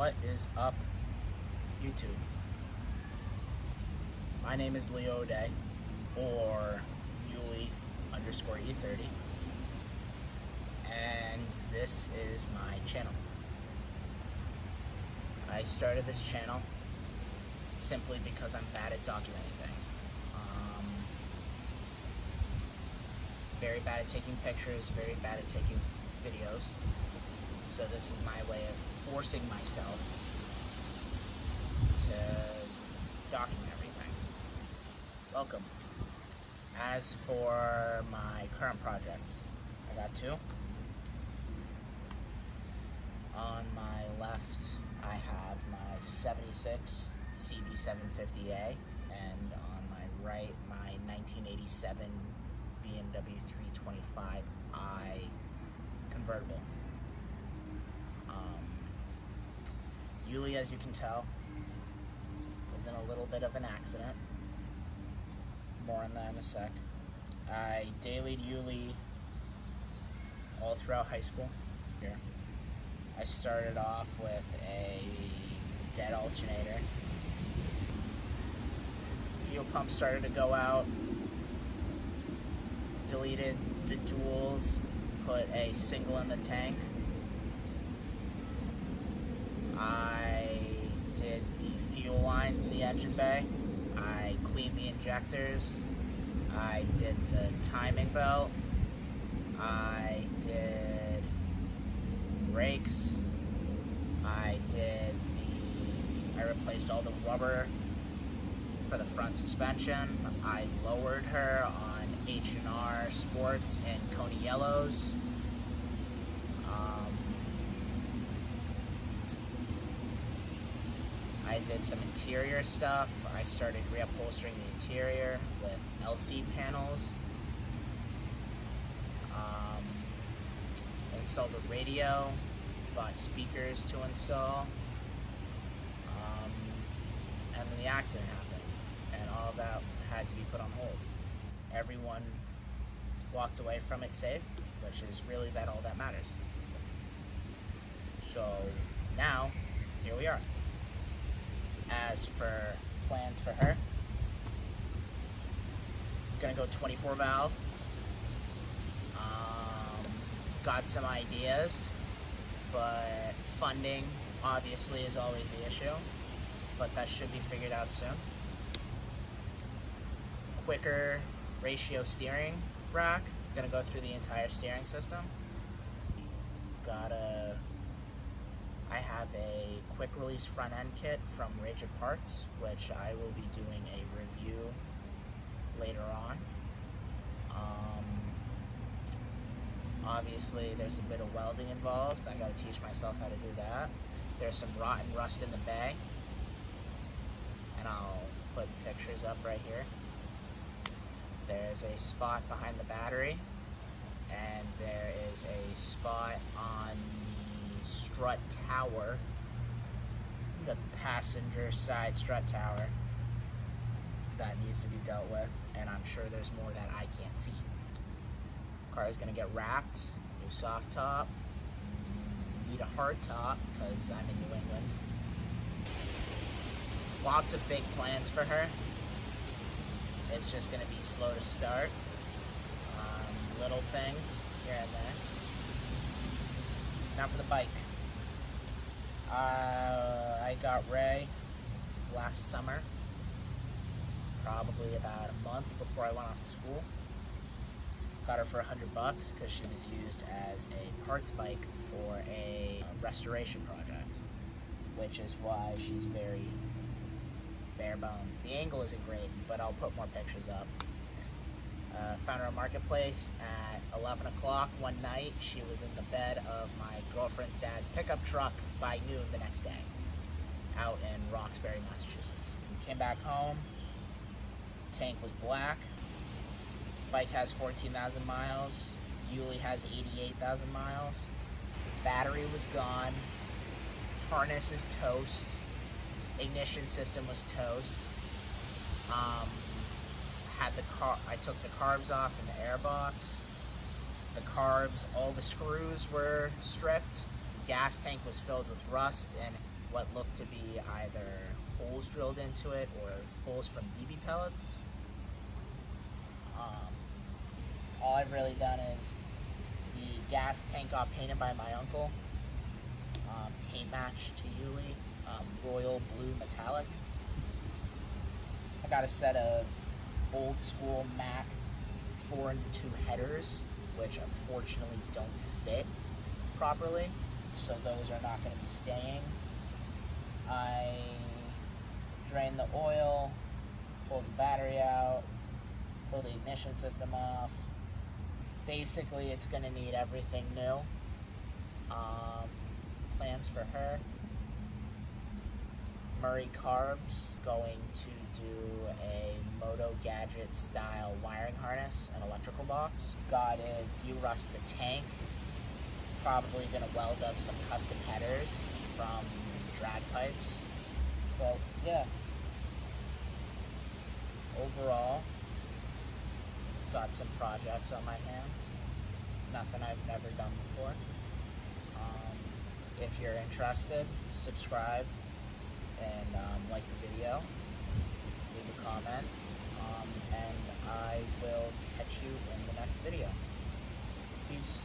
What is up, YouTube? My name is Leo O'Day, or Yuli_e30, and this is my channel. I started this channel simply because I'm bad at documenting things. Very bad at taking pictures, very bad at taking videos. So this is my way of forcing myself to document everything. Welcome. As for my current projects, I got two. On my left, I have my 76 cb750a, and on my right, my 1987 BMW 325i convertible. Yuli, as you can tell, was in a little bit of an accident. More on that in a sec. I dailied Yuli all throughout high school. Here, I started off with a dead alternator. Fuel pump started to go out. Deleted the duals, put a single in the tank. I did the fuel lines in the engine bay. I cleaned the injectors. I did the timing belt. I did brakes. I replaced all the rubber for the front suspension. I lowered her on H&R Sports and Coney Yellows. I did some interior stuff. I started reupholstering the interior with LC panels. Installed a radio, bought speakers to install. And then the accident happened, and all of that had to be put on hold. Everyone walked away from it safe, which is really all that matters. So now, here we are. As for plans for her, I'm gonna go 24 valve. Got some ideas, but funding obviously is always the issue, but that should be figured out soon. Quicker ratio steering rack, gonna go through the entire steering system. I have a quick release front end kit from Rigid Parts, which I will be doing a review later on. Obviously there's a bit of welding involved. I gotta teach myself how to do that. There's some rotten rust in the bay, and I'll put pictures up right here. There's a spot behind the battery, and there is a spot on the strut tower, the passenger side strut tower, that needs to be dealt with, and I'm sure there's more that I can't see. Car is going to get wrapped, new soft top, need a hard top because I'm in New England. Lots of big plans for her. It's just going to be slow to start. Little things here and there. Now for the bike. I got Ray last summer, probably about a month before I went off to school. Got her for $100 because she was used as a parts bike for a restoration project, which is why she's very bare bones. The angle isn't great, but I'll put more pictures up. Found her on Marketplace at 11 o'clock one night. She was in the bed of my girlfriend's dad's pickup truck by noon the next day, out in Roxbury, Massachusetts. We came back home, tank was black. Bike has 14,000 miles. Yuli has 88,000 miles. Battery was gone. Harness is toast. Ignition system was toast. I took the carbs off in the airbox. The carbs, all the screws were stripped. Gas tank was filled with rust and what looked to be either holes drilled into it or holes from BB pellets. All I've really done is the gas tank got painted by my uncle, paint matched to Yuli, royal blue metallic. I got a set of old school Mac 4-2 headers, which unfortunately don't fit properly, so those are not going to be staying. I drained the oil, pulled the battery out, pulled the ignition system off. Basically, it's going to need everything new. Plans for her. Murray Carbs going to do a Moto Gadget style wiring harness and electrical box. Got to de-rust the tank. Probably going to weld up some custom headers from drag pipes. But yeah, overall, got some projects on my hands. Nothing I've never done before. If you're interested, subscribe and like the video, leave a comment, and I will catch you in the next video. Peace.